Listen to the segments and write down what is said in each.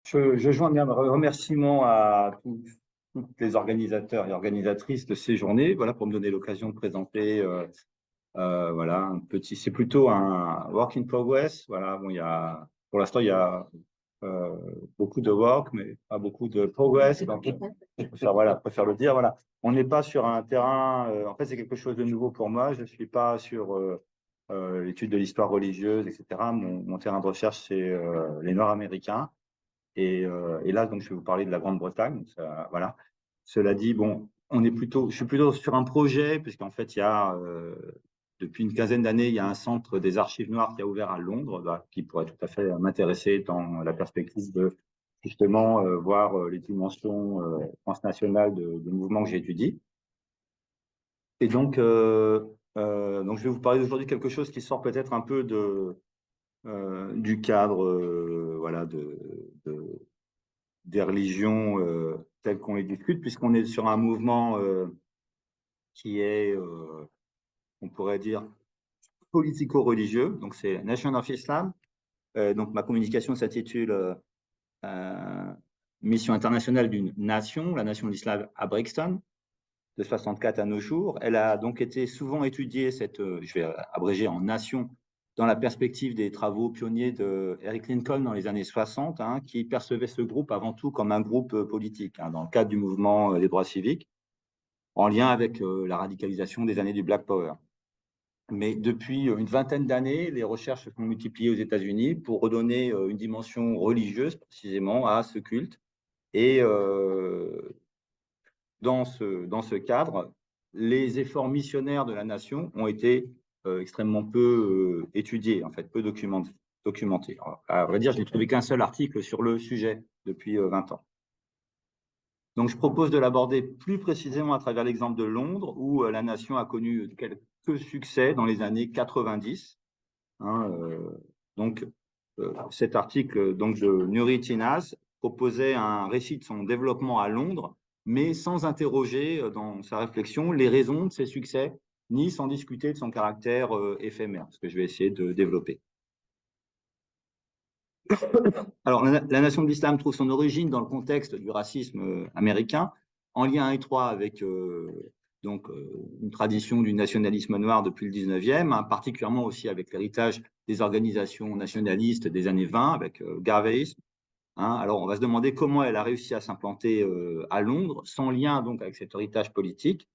Je joins mes remerciements à tous les organisateurs et organisatrices de ces journées, voilà, pour me donner l'occasion de présenter, voilà, c'est plutôt un work in progress, voilà, bon, pour l'instant, il y a euh, beaucoup de work, mais pas beaucoup de progress, donc je préfère le dire, voilà. On n'est pas sur un terrain, en fait, c'est quelque chose de nouveau pour moi, je ne suis pas sur l'étude de l'histoire religieuse, etc. Mon terrain de recherche, c'est les Noirs américains. Et là, donc, je vais vous parler de la Grande-Bretagne. Voilà. Cela dit, bon, je suis plutôt sur un projet, puisqu'en fait, depuis une quinzaine d'années, il y a un centre des archives noires qui a ouvert à Londres, bah, qui pourrait tout à fait m'intéresser dans la perspective de justement voir les dimensions transnationales de mouvements que j'étudie. Et donc, je vais vous parler aujourd'hui de quelque chose qui sort peut-être un peu du cadre, voilà, des religions telles qu'on les discute, puisqu'on est sur un mouvement qui est, on pourrait dire, politico-religieux. Donc, c'est Nation of Islam. Donc, ma communication s'intitule euh, Mission internationale d'une nation, la nation d'Islam à Brixton, de 64 à nos jours. Elle a donc été souvent étudiée, je vais abréger en nation, dans la perspective des travaux pionniers de Eric Lincoln dans les années 60, hein, qui percevait ce groupe avant tout comme un groupe politique, hein, dans le cadre du mouvement des droits civiques, en lien avec la radicalisation des années du Black Power. Mais depuis une vingtaine d'années, les recherches se sont multipliées aux États-Unis pour redonner une dimension religieuse précisément à ce culte. Et dans ce cadre, les efforts missionnaires de la nation ont été extrêmement peu étudiés, en fait, peu documentés. Alors, à vrai dire, je n'ai trouvé qu'un seul article sur le sujet depuis 20 ans. Donc, je propose de l'aborder plus précisément à travers l'exemple de Londres, où la nation a connu quelques succès dans les années 90. Hein, donc, cet article donc, de Nuri Tinas proposait un récit de son développement à Londres, mais sans interroger dans sa réflexion les raisons de ses succès, ni sans discuter de son caractère éphémère, ce que je vais essayer de développer. Alors, la nation de l'islam trouve son origine dans le contexte du racisme américain, en lien étroit avec une tradition du nationalisme noir depuis le 19e, hein, particulièrement aussi avec l'héritage des organisations nationalistes des années 20, avec Garveyisme. Hein. Alors, on va se demander comment elle a réussi à s'implanter à Londres, sans lien donc avec cet héritage politique,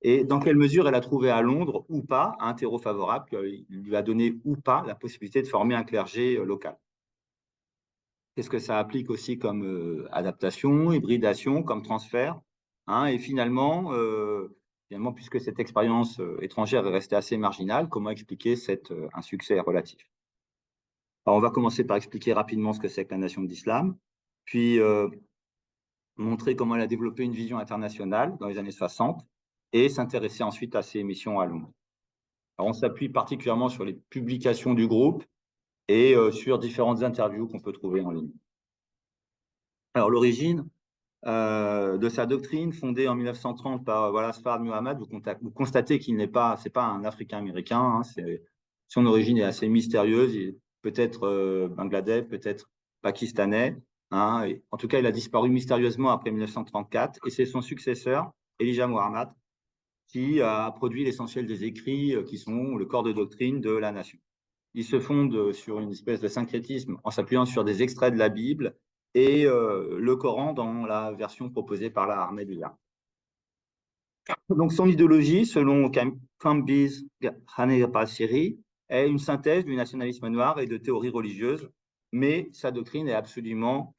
et dans quelle mesure elle a trouvé à Londres ou pas un terreau favorable qui lui a donné ou pas la possibilité de former un clergé local. Qu'est-ce que ça applique aussi comme adaptation, hybridation, comme transfert, hein, et finalement, puisque cette expérience étrangère est restée assez marginale, comment expliquer un succès relatif? Alors, on va commencer par expliquer rapidement ce que c'est que la nation d'Islam, puis montrer comment elle a développé une vision internationale dans les années 60 et s'intéresser ensuite à ses missions à Londres. Alors, on s'appuie particulièrement sur les publications du groupe et sur différentes interviews qu'on peut trouver en ligne. Alors, l'origine de sa doctrine fondée en 1930 par Wallace Fard Muhammad, vous constatez qu'il c'est pas un Africain-Américain, hein, son origine est assez mystérieuse, peut-être Bangladais, peut-être pakistanais, hein, en tout cas, il a disparu mystérieusement après 1934, et c'est son successeur, Elijah Muhammad, qui a produit l'essentiel des écrits qui sont le corps de doctrine de la nation. Il se fonde sur une espèce de syncrétisme en s'appuyant sur des extraits de la Bible et le Coran dans la version proposée par la Ahmadiyya. Donc son idéologie, selon Kambiz Hanefasiri, est une synthèse du nationalisme noir et de théories religieuses, mais sa doctrine est absolument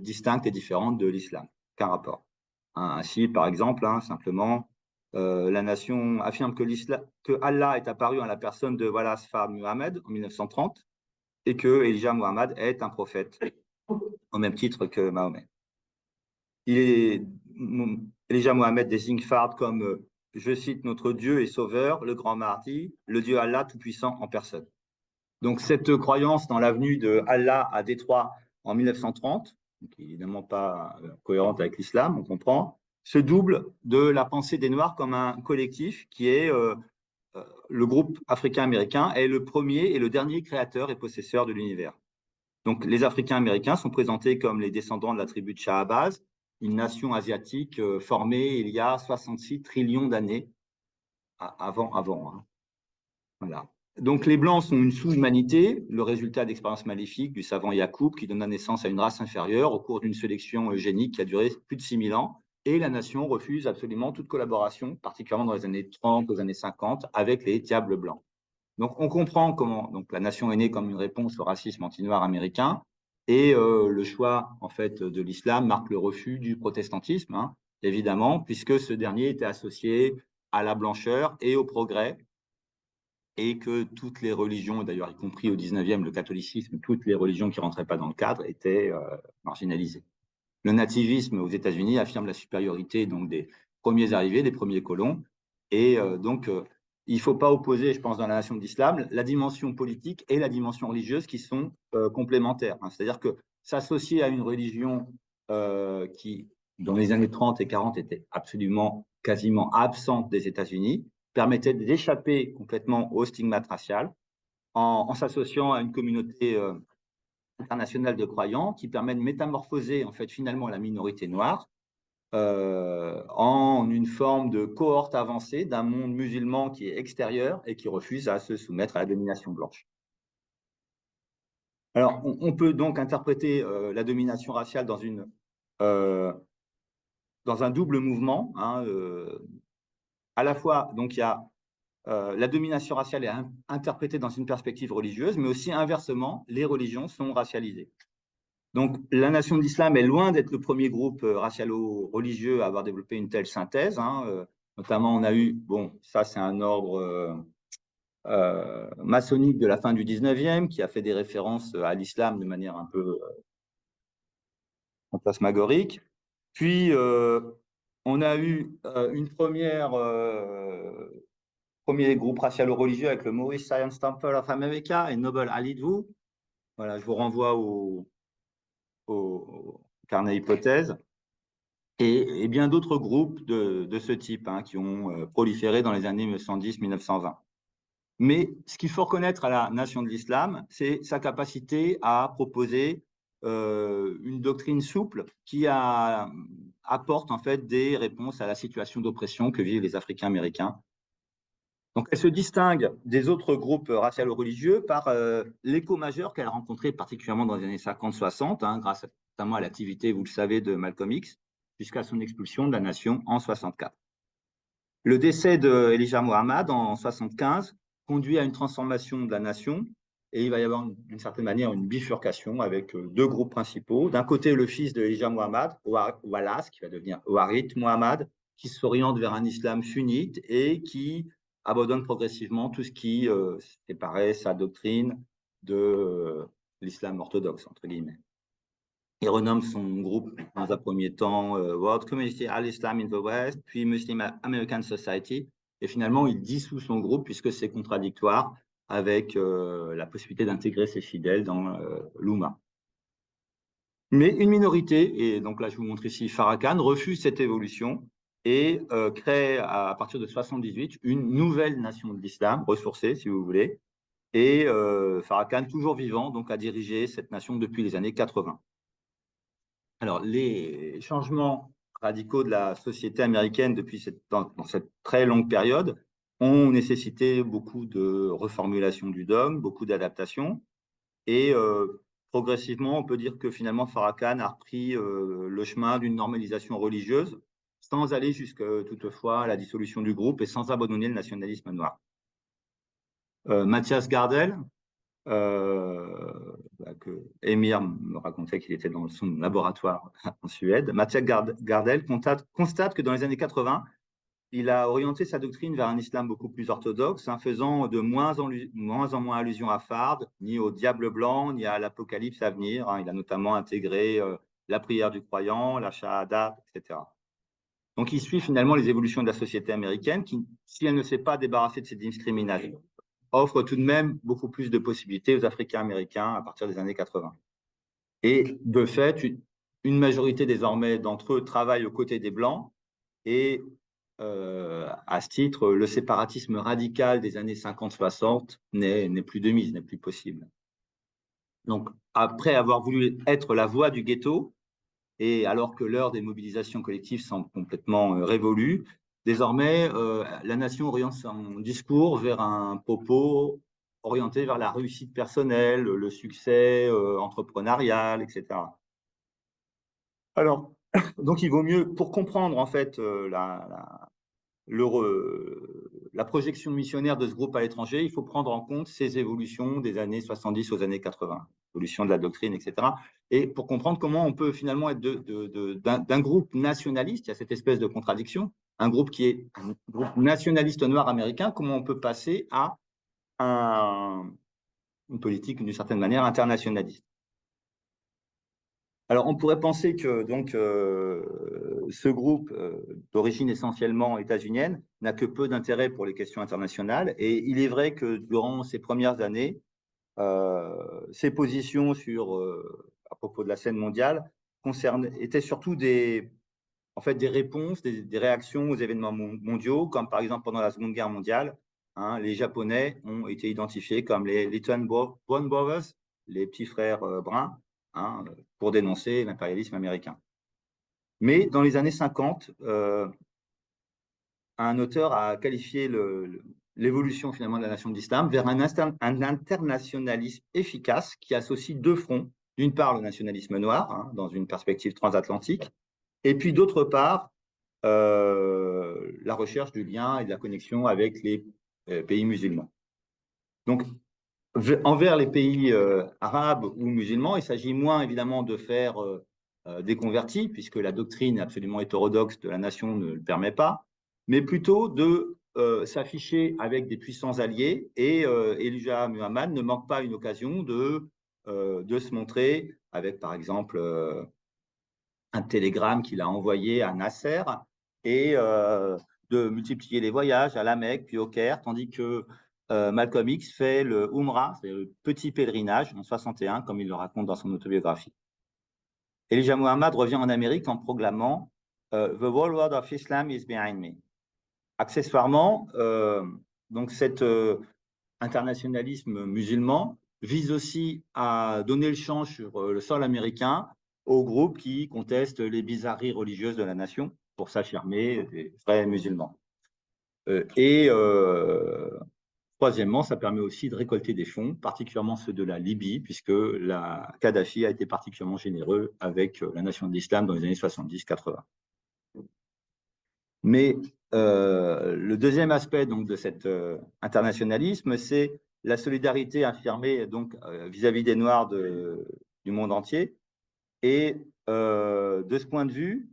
distincte et différente de l'islam. Qu'un rapport. Ainsi, par exemple, simplement, la nation affirme que Allah est apparu en la personne de Wallace Fard Muhammad en 1930 et que Elijah Muhammad est un prophète, au même titre que Mahomet. Elijah Muhammad désigne Fard comme, je cite, notre Dieu et Sauveur, le grand Mahdi, le Dieu Allah tout-puissant en personne. Donc cette croyance dans la venue de Allah à Détroit en 1930, qui n'est évidemment pas cohérente avec l'islam, on comprend, se double de la pensée des Noirs comme un collectif qui est le groupe africain-américain est le premier et le dernier créateur et possesseur de l'univers. Donc, les Africains américains sont présentés comme les descendants de la tribu de Shahabaz, une nation asiatique formée il y a 66 trillions d'années avant. Hein. Voilà. Donc, les Blancs sont une sous-humanité, le résultat d'expériences maléfiques du savant Yacoub qui donna naissance à une race inférieure au cours d'une sélection eugénique qui a duré plus de 6000 ans. Et la nation refuse absolument toute collaboration, particulièrement dans les années 30 aux années 50, avec les Diables Blancs. Donc, on comprend comment donc, la nation est née comme une réponse au racisme anti-noir américain. Et le choix, en fait, de l'islam marque le refus du protestantisme, hein, évidemment, puisque ce dernier était associé à la blancheur et au progrès, et que toutes les religions, d'ailleurs y compris au 19e, le catholicisme, toutes les religions qui ne rentraient pas dans le cadre étaient marginalisées. Le nativisme aux États-Unis affirme la supériorité donc, des premiers arrivés, des premiers colons, et il ne faut pas opposer, je pense, dans la nation de l'islam, la dimension politique et la dimension religieuse qui sont complémentaires. Hein. C'est-à-dire que s'associer à une religion qui, dans les années 30 et 40, était absolument, quasiment absente des États-Unis, permettait d'échapper complètement au stigmate racial en s'associant à une communauté internationale de croyants qui permet de métamorphoser en fait finalement la minorité noire en une forme de cohorte avancée d'un monde musulman qui est extérieur et qui refuse à se soumettre à la domination blanche. Alors, on peut donc interpréter la domination raciale dans un double mouvement. Hein, à la fois, donc, il y a la domination raciale est interprétée dans une perspective religieuse, mais aussi inversement, les religions sont racialisées. Donc, la nation de l'islam est loin d'être le premier groupe racialo-religieux à avoir développé une telle synthèse. Hein. Notamment, on a eu, bon, ça c'est un ordre maçonnique de la fin du 19e qui a fait des références à l'islam de manière un peu fantasmagorique. Puis, on a eu premier groupe racialo-religieux avec le Maurice Science Temple of America et Noble Alidou. Voilà, je vous renvoie au carnet hypothèse. Et bien d'autres groupes de ce type hein, qui ont proliféré dans les années 1910-1920. Mais ce qu'il faut reconnaître à la nation de l'islam, c'est sa capacité à proposer une doctrine souple qui apporte en fait des réponses à la situation d'oppression que vivent les Africains américains. Donc, elle se distingue des autres groupes racialo-religieux par l'écho majeur qu'elle a rencontré particulièrement dans les années 50-60, hein, grâce notamment à l'activité, vous le savez, de Malcolm X, jusqu'à son expulsion de la nation en 64. Le décès d'Elijah Muhammad en 75 conduit à une transformation de la nation et il va y avoir d'une certaine manière une bifurcation avec deux groupes principaux. D'un côté, le fils d'Elijah Muhammad, Wallace, qui va devenir Warit Muhammad, qui s'oriente vers un islam sunnite et qui abandonne progressivement tout ce qui séparait sa doctrine de l'islam orthodoxe, entre guillemets. Il renomme son groupe dans un premier temps World Community Al-Islam in the West, puis Muslim American Society, et finalement il dissout son groupe puisque c'est contradictoire avec la possibilité d'intégrer ses fidèles dans l'Oumma. Mais une minorité, et donc là je vous montre ici Farrakhan, refuse cette évolution et crée à partir de 78 une nouvelle nation de l'islam, ressourcée si vous voulez, et Farrakhan, toujours vivant, donc a dirigé cette nation depuis les années 80. Alors, les changements radicaux de la société américaine dans cette très longue période ont nécessité beaucoup de reformulation du dogme, beaucoup d'adaptations. Et progressivement, on peut dire que finalement, Farrakhan a repris le chemin d'une normalisation religieuse, sans aller jusqu'à toutefois à la dissolution du groupe et sans abandonner le nationalisme noir. Mathias Gardel, que Emir me racontait qu'il était dans son laboratoire en Suède. Mathias Gardel constate que dans les années 80, il a orienté sa doctrine vers un islam beaucoup plus orthodoxe, hein, faisant de moins en moins allusion à Fard, ni au diable blanc, ni à l'apocalypse à venir. Hein. Il a notamment intégré la prière du croyant, la shahada, etc. Donc, il suit finalement les évolutions de la société américaine qui, si elle ne s'est pas débarrassée de ces discriminations, offre tout de même beaucoup plus de possibilités aux Africains américains à partir des années 80. Et de fait, une majorité désormais d'entre eux travaillent aux côtés des Blancs et à ce titre, le séparatisme radical des années 50-60 n'est plus de mise, n'est plus possible. Donc, après avoir voulu être la voix du ghetto, et alors que l'heure des mobilisations collectives semble complètement révolue, désormais, la nation oriente son discours vers un propos orienté vers la réussite personnelle, le succès entrepreneurial, etc. Alors, donc il vaut mieux, pour comprendre en fait la projection missionnaire de ce groupe à l'étranger, il faut prendre en compte ces évolutions des années 70 aux années 80, évolution de la doctrine, etc. Et pour comprendre comment on peut finalement être d'un groupe nationaliste, il y a cette espèce de contradiction, un groupe qui est un groupe nationaliste noir américain, comment on peut passer à une politique d'une certaine manière internationaliste. Alors, on pourrait penser que donc ce groupe d'origine essentiellement états-unienne n'a que peu d'intérêt pour les questions internationales. Et il est vrai que durant ces premières années, ses positions à propos de la scène mondiale étaient surtout en fait, des réponses, des réactions aux événements mondiaux, comme par exemple pendant la Seconde Guerre mondiale. Hein, les Japonais ont été identifiés comme les Little Brown Brothers, les petits frères bruns, hein, pour dénoncer l'impérialisme américain. Mais dans les années 50, un auteur a qualifié l'évolution finalement de la nation de l'islam vers un internationalisme efficace qui associe deux fronts. D'une part, le nationalisme noir, hein, dans une perspective transatlantique, et puis d'autre part, la recherche du lien et de la connexion avec les pays musulmans. Donc, envers les pays arabes ou musulmans, il s'agit moins évidemment de faire des convertis, puisque la doctrine absolument hétérodoxe de la nation ne le permet pas, mais plutôt de s'afficher avec des puissants alliés. Et Elijah Muhammad ne manque pas une occasion de se montrer avec, par exemple, un télégramme qu'il a envoyé à Nasser et de multiplier les voyages à la Mecque puis au Caire, tandis que Malcolm X fait le Umrah, c'est le petit pèlerinage en 61, comme il le raconte dans son autobiographie. Elijah Muhammad revient en Amérique en proclamant The whole world of Islam is behind me. Accessoirement, donc cet internationalisme musulman vise aussi à donner le champ sur le sol américain aux groupes qui contestent les bizarreries religieuses de la nation pour s'affirmer des vrais musulmans. Et troisièmement, ça permet aussi de récolter des fonds, particulièrement ceux de la Libye, puisque la Kadhafi a été particulièrement généreux avec la nation de l'islam dans les années 70-80. Mais le deuxième aspect donc, de cet internationalisme, c'est la solidarité affirmée donc vis-à-vis des Noirs du monde entier. Et de ce point de vue,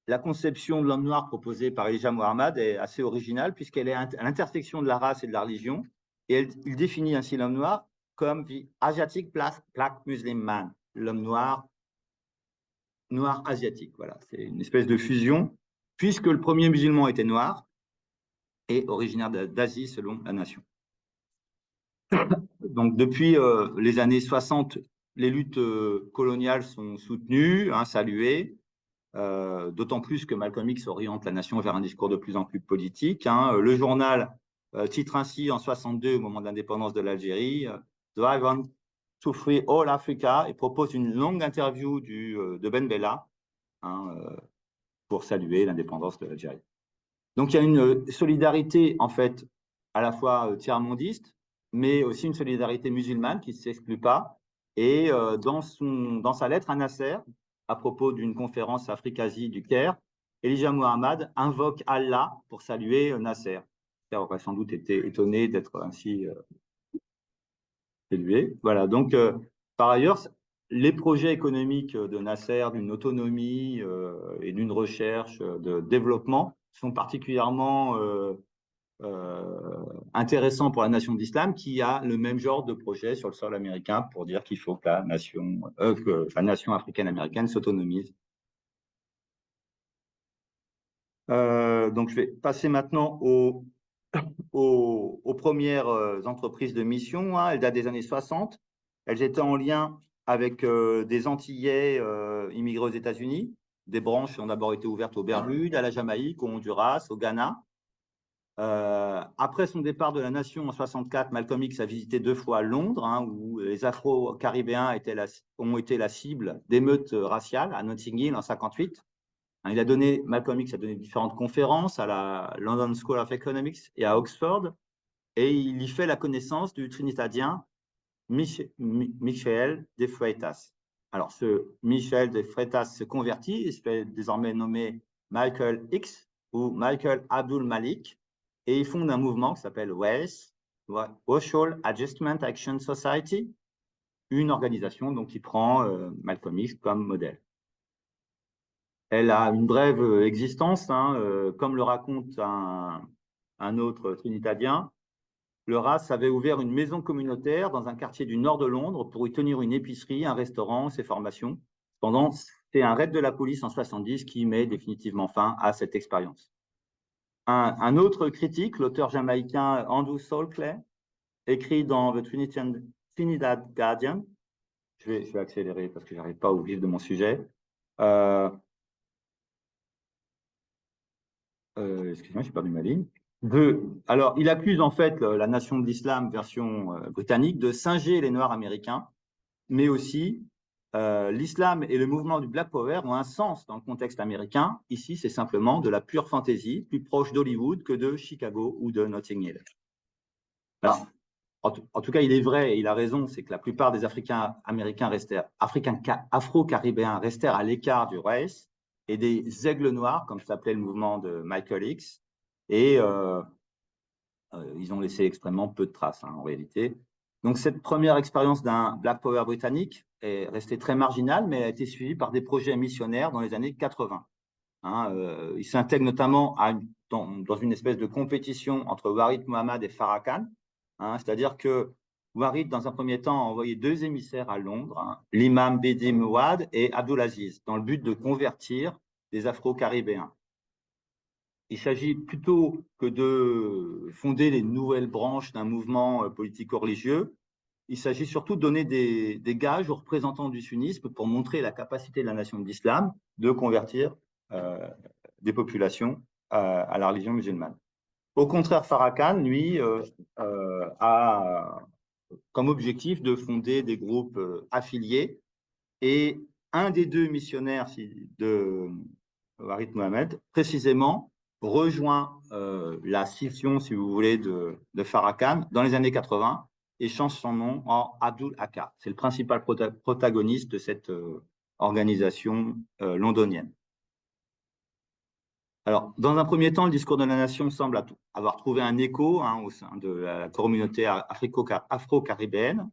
la conception de l'homme noir proposée par Elijah Muhammad est assez originale puisqu'elle est à l'intersection de la race et de la religion. Et il définit ainsi l'homme noir comme the Asiatic Black Muslim Man, l'homme noir asiatique. Voilà, c'est une espèce de fusion puisque le premier musulman était noir et originaire d'Asie selon la nation. Donc depuis les années 60, les luttes coloniales sont soutenues, hein, saluées, d'autant plus que Malcolm X oriente la nation vers un discours de plus en plus politique. Hein. Le journal titre ainsi en 62, au moment de l'indépendance de l'Algérie, Drive on to free all Africa, et propose une longue interview de Ben Bella, hein, pour saluer l'indépendance de l'Algérie. Donc il y a une solidarité en fait à la fois tiers-mondiste, mais aussi une solidarité musulmane qui ne s'exclut pas. Et dans sa lettre à Nasser, à propos d'une conférence Afrique-Asie du Caire, Elijah Muhammad invoque Allah pour saluer Nasser. Il aurait sans doute été étonné d'être ainsi salué. Voilà, donc par ailleurs, les projets économiques de Nasser, d'une autonomie et d'une recherche de développement sont particulièrement intéressants pour la nation d'Islam qui a le même genre de projet sur le sol américain pour dire qu'il faut que la nation africaine-américaine s'autonomise. Donc je vais passer maintenant aux premières entreprises de mission. Hein. Elles datent des années 60. Elles étaient en lien avec des Antillais immigrés aux États-Unis. Des branches ont d'abord été ouvertes aux Bermudes, à la Jamaïque, au Honduras, au Ghana. Après son départ de la nation en 64, Malcolm X a visité 2 fois Londres, hein, où les Afro-Caribéens ont été la cible d'émeutes raciales à Notting Hill en 58. Hein, Malcolm X a donné différentes conférences à la London School of Economics et à Oxford, et il y fait la connaissance du Trinitadien Michael de Freitas. Alors, ce Michael de Freitas se convertit, il se fait désormais nommer Michael X ou Michael Abdul Malik, et il fonde un mouvement qui s'appelle WAAS, Social Adjustment Action Society, une organisation donc, qui prend Malcolm X comme modèle. Elle a une brève existence, hein, comme le raconte un autre Trinitadien. Le RAS avait ouvert une maison communautaire dans un quartier du nord de Londres pour y tenir une épicerie, un restaurant, ses formations. Cependant, c'est un raid de la police en 70 qui met définitivement fin à cette expérience. Un autre critique, l'auteur jamaïcain Andrew Solclay, écrit dans The Trinidad Guardian, je vais accélérer parce que je n'arrive pas au vif de mon sujet. Excusez-moi, j'ai perdu ma ligne. Alors, il accuse en fait la nation de l'islam version britannique de singer les Noirs américains, mais aussi l'islam et le mouvement du Black Power ont un sens dans le contexte américain. Ici, c'est simplement de la pure fantaisie, plus proche d'Hollywood que de Chicago ou de Notting Hill. Alors, en tout cas, il est vrai et il a raison, c'est que la plupart des Afro-Caribéens restèrent à l'écart du race et des aigles noirs, comme s'appelait le mouvement de Michael X, et ils ont laissé extrêmement peu de traces, hein, en réalité. Donc, cette première expérience d'un Black Power britannique est restée très marginale, mais elle a été suivie par des projets missionnaires dans les années 80. Hein, il s'intègre notamment dans une espèce de compétition entre Warid Mohammad et Farrakhan. Hein, c'est-à-dire que Warid, dans un premier temps, a envoyé 2 émissaires à Londres, hein, l'imam Bedi Mouad et Abdulaziz, dans le but de convertir des Afro-Caribéens. Il s'agit plutôt que de fonder les nouvelles branches d'un mouvement politico-religieux. Il s'agit surtout de donner des gages aux représentants du sunnisme pour montrer la capacité de la nation de l'islam de convertir des populations à la religion musulmane. Au contraire, Farrakhan, lui, a comme objectif de fonder des groupes affiliés, et un des 2 missionnaires de Warid Mohamed, précisément, rejoint la scission, si vous voulez, de Farrakhan dans les années 80 et change son nom en Abdul Hakka. C'est le principal protagoniste de cette organisation londonienne. Alors, dans un premier temps, le discours de la nation semble avoir trouvé un écho, hein, au sein de la communauté afro-caribéenne,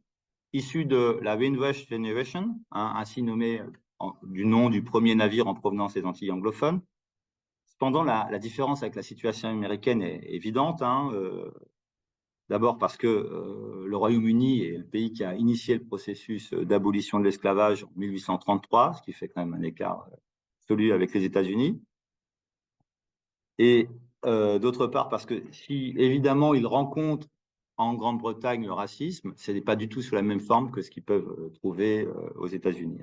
issue de la Windrush Generation, hein, ainsi nommée du nom du premier navire en provenance des Antilles anglophones. Cependant, la différence avec la situation américaine est évidente. Hein, d'abord parce que le Royaume-Uni est le pays qui a initié le processus d'abolition de l'esclavage en 1833, ce qui fait quand même un écart absolu avec les États-Unis. Et d'autre part, parce que si évidemment ils rencontrent en Grande-Bretagne le racisme, ce n'est pas du tout sous la même forme que ce qu'ils peuvent trouver aux États-Unis.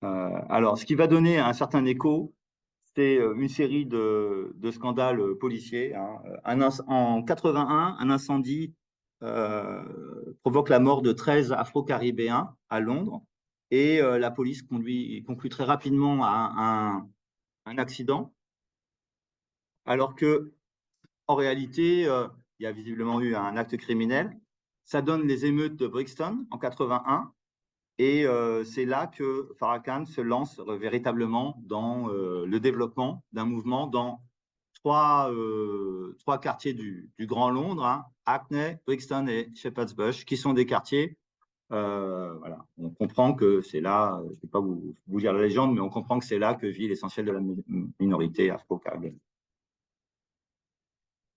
Alors, ce qui va donner un certain écho, c'est une série de scandales policiers. Hein. En 81, un incendie provoque la mort de 13 Afro-Caribéens à Londres, et la police conclut très rapidement à un accident, alors que en réalité, il y a visiblement eu un acte criminel. Ça donne les émeutes de Brixton en 81, et c'est là que Farrakhan se lance véritablement dans le développement d'un mouvement dans trois quartiers du Grand Londres, hein, Hackney, Brixton et Shepherd's Bush, qui sont des quartiers. Voilà. On comprend que c'est là, je ne vais pas vous dire la légende, mais on comprend que c'est là que vit l'essentiel de la minorité afro-caribéenne.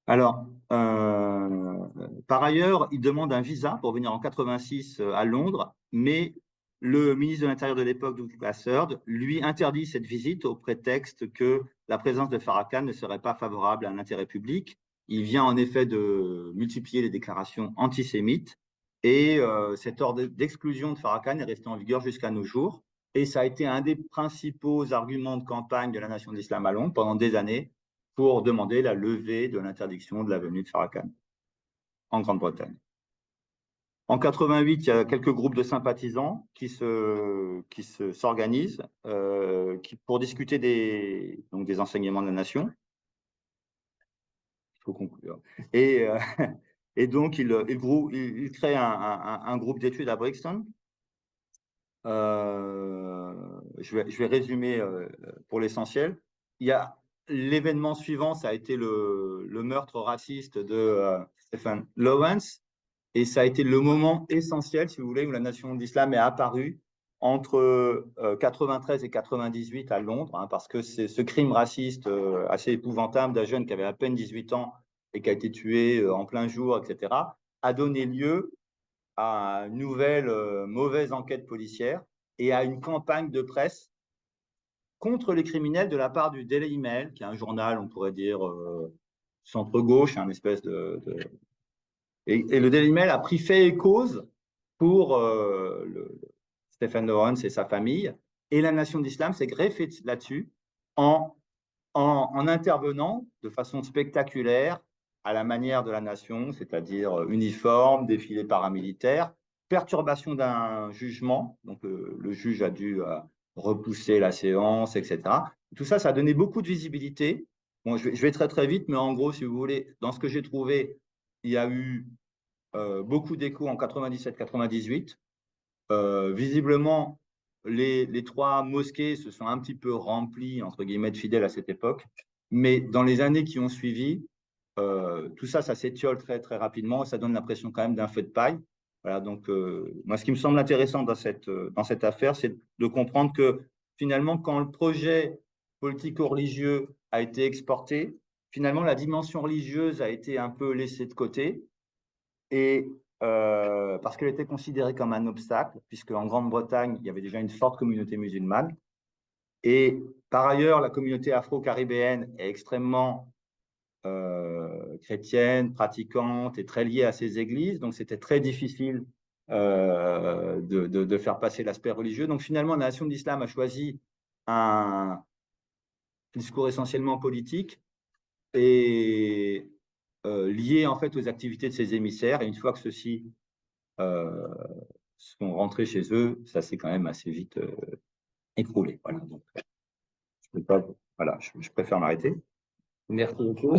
Alors, par ailleurs, il demande un visa pour venir en 86 à Londres, mais le ministre de l'Intérieur de l'époque, Douglas Hurd, lui interdit cette visite au prétexte que la présence de Farrakhan ne serait pas favorable à l'intérêt public. Il vient en effet de multiplier les déclarations antisémites, et cet ordre d'exclusion de Farrakhan est resté en vigueur jusqu'à nos jours. Et ça a été un des principaux arguments de campagne de la Nation de l'Islam à Londres pendant des années, pour demander la levée de l'interdiction de la venue de Farrakhan en Grande-Bretagne. En 88, il y a quelques groupes de sympathisants qui s'organisent pour discuter des enseignements de la nation. Il faut conclure. Et donc, il crée un groupe d'études à Brixton. Je vais résumer pour l'essentiel. Il y a l'événement suivant, ça a été le meurtre raciste de Stephen Lawrence. Et ça a été le moment essentiel, si vous voulez, où la nation de l'islam est apparue entre 93 et 98 à Londres, hein, parce que c'est ce crime raciste assez épouvantable d'un jeune qui avait à peine 18 ans et qui a été tué en plein jour, etc., a donné lieu à une nouvelle mauvaise enquête policière et à une campagne de presse contre les criminels de la part du Daily Mail, qui est un journal, on pourrait dire, centre-gauche, un espèce Et le Daily Mail a pris fait et cause pour Stephen Lawrence et sa famille. Et la Nation d'Islam s'est greffée là-dessus en intervenant de façon spectaculaire à la manière de la nation, c'est-à-dire uniforme, défilé paramilitaire, perturbation d'un jugement. Donc le juge a dû repousser la séance, etc. Tout ça, ça a donné beaucoup de visibilité. Bon, je vais très très vite, mais en gros, si vous voulez, dans ce que j'ai trouvé, il y a eu beaucoup d'échos en 97-98. Visiblement, les trois mosquées se sont un petit peu remplies, entre guillemets, de fidèles à cette époque. Mais dans les années qui ont suivi, tout ça, ça s'étiole très, très rapidement. Ça donne l'impression quand même d'un feu de paille. Voilà, donc, moi, ce qui me semble intéressant dans cette affaire, c'est de comprendre que finalement, quand le projet politico-religieux a été exporté, finalement, la dimension religieuse a été un peu laissée de côté. Et parce qu'elle était considérée comme un obstacle, puisque en Grande-Bretagne, il y avait déjà une forte communauté musulmane. Et par ailleurs, la communauté afro-caribéenne est extrêmement chrétienne, pratiquante et très liée à ses églises. Donc, c'était très difficile de faire passer l'aspect religieux. Donc, finalement, la nation d'islam a choisi un discours essentiellement politique et lié en fait aux activités de ses émissaires. Et une fois que ceux-ci sont rentrés chez eux, ça s'est quand même assez vite écroulé. Voilà, donc, je préfère m'arrêter. Merci beaucoup.